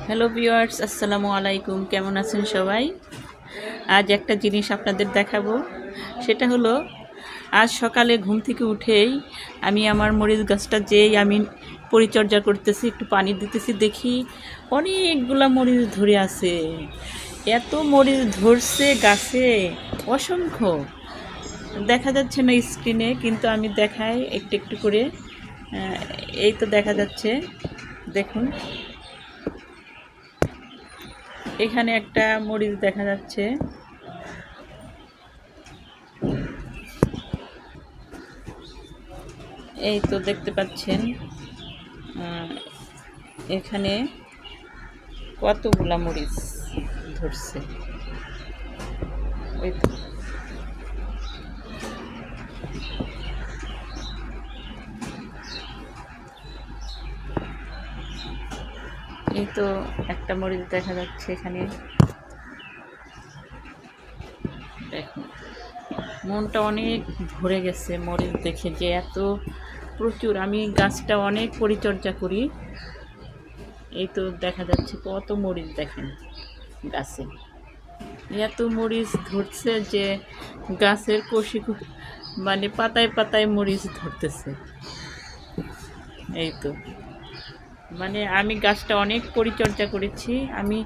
Hello viewers, আসসালামু আলাইকুম। কেমন আছেন সবাই? আজ একটা জিনিস আপনাদের দেখাবো। সেটা হলো, আজ সকালে ঘুম থেকে উঠেই আমি আমার মরিচ গাছটা আমি পরিচর্যা করতেছি, একটু পানি দিতেছি, দেখি অনেকগুলা মরিচ ধরে আছে। এত মরিচ ধরছে গাছে, অসংখ্য। দেখা যাচ্ছে না স্ক্রিনে, কিন্তু আমি দেখাই একটু একটু করে। এই তো দেখা যাচ্ছে, দেখুন এখানে একটা মরিচ দেখা যাচ্ছে। এই তো দেখতে পাচ্ছেন, এখানে কতগুলা মরিচ ধরছে। ওই তো এই তো একটা মরিচ দেখা যাচ্ছে এখানে। দেখুন, মনটা অনেক ভরে গেছে মরিচ দেখে, যে এত প্রচুর। আমি গাছটা অনেক পরিচর্যা করি। এই তো দেখা যাচ্ছে কত মরিচ, দেখেন গাছে এত মরিচ ধরছে যে গাছের মানে পাতায় পাতায় মরিচ ধরতেছে। এই তো, মানে আমি গাছটা অনেক পরিচর্যা করেছি। আমি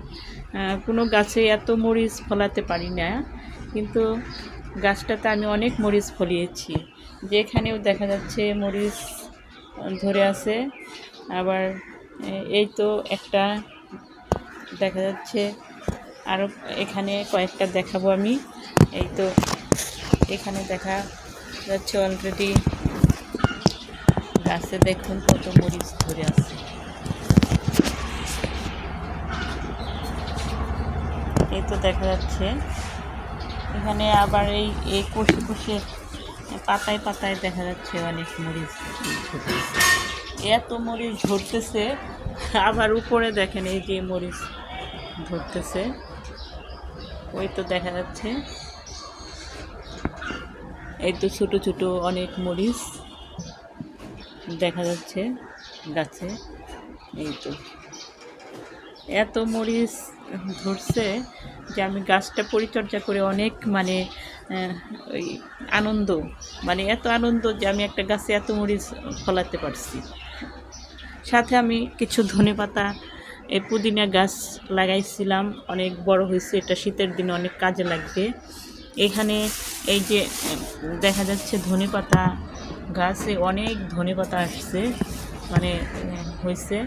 কোনো গাছে এত মরিচ ফলাতে পারি না, কিন্তু গাছটাতে আমি অনেক মরিচ ফলিয়েছি। যেখানেও দেখা যাচ্ছে মরিচ ধরে আছে। আবার এই তো একটা দেখা যাচ্ছে, আরও এখানে কয়েকটা দেখাবো আমি। এই তো এখানে দেখা যাচ্ছে অলরেডি গাছে, দেখুন কত মরিচ ধরে আছে। এই তো দেখা যাচ্ছে এখানে আবার এই কষে কষে পাতায় পাতায় দেখা যাচ্ছে অনেক মরিচ ধরতেছে। এত মরিচ ধরতেছে, আবার উপরে দেখেন এই যে মরিচ ধরতেছে। ওই তো দেখা যাচ্ছে, এই তো ছোট ছোট অনেক মরিচ দেখা যাচ্ছে গাছে। এই তো এত মরিচ ধরছে যে আমি গাছটা পরিচর্যা করে অনেক, মানে ওই আনন্দ, মানে এত আনন্দ যে আমি একটা গাছে এত মরিচ ফলাতে পারছি। সাথে আমি কিছু ধনেপাতা, এই পুদিনা গাছ লাগাইছিলাম, অনেক বড় হয়েছে। এটা শীতের দিনে অনেক কাজে লাগবে। এখানে এই যে দেখা যাচ্ছে ধনেপাতা গাছে অনেক ধনেপাতা আসছে, মানে হয়েছে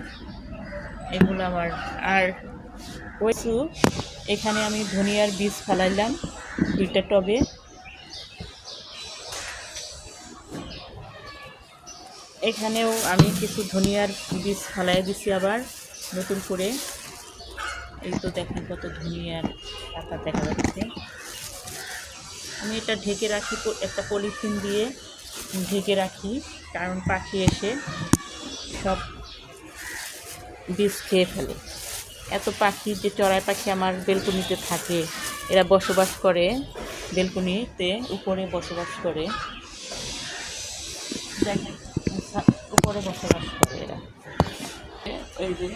এগুলো আমার। আর ওইসু এখানে আমি ধনিয়ার বীজ ফেলাইলাম 2টা টবে। এখানেও আমি কিছু ধনিয়ার বীজ ফেলাই দিছি আবার নতুন করে। এই তো দেখেন কত ধনিয়ার পাতা দেখা যাচ্ছে। আমি এটা ঢেকে রাখি, একটা পলিথিন দিয়ে ঢেকে রাখি, কারণ পাখি এসে সব বীজ খেয়ে ফেলে। এত পাখি, যে চড়াই পাখি আমার বেলকনিতে থাকে, এরা বসবাস করে বেলকনিতে, উপরে বসবাস করে। দেখেন উপরে বসবাস করে এরা। এই যে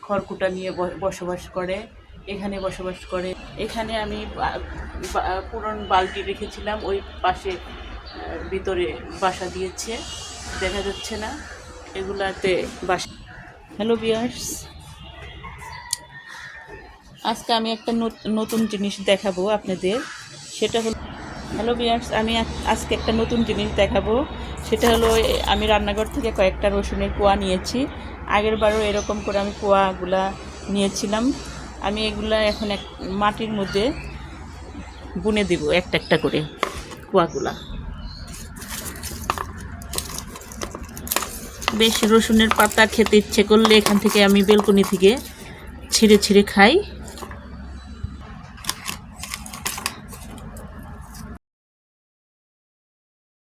খড়কুটা নিয়ে বসবাস করে, এখানে বসবাস করে। এখানে আমি পুরনো বালতি রেখেছিলাম, ওই পাশে ভিতরে বাসা দিয়েছে, দেখা যাচ্ছে না এগুলাতে বাসা। হ্যালো ভিউয়ার্স, আজকে আমি একটা নতুন জিনিস দেখাবো আপনাদের। সেটা হলো, হ্যালো ভিউয়ার্স, আমি আজকে একটা নতুন জিনিস দেখাবো। সেটা হলো, আমি রান্নাঘর থেকে কয়েকটা রসুনের কোয়া নিয়েছি। আগের বারও এরকম করে আমি কোয়াগুলা নিয়েছিলাম। আমি এগুলা এখন মাটির মধ্যে বুনে দিব একটা একটা করে কোয়াগুলা। বেশ রসুনের পাতা খেতে ইচ্ছে করলে এখান থেকে আমি বেলকনি থেকে ছিঁড়ে ছিঁড়ে খাই।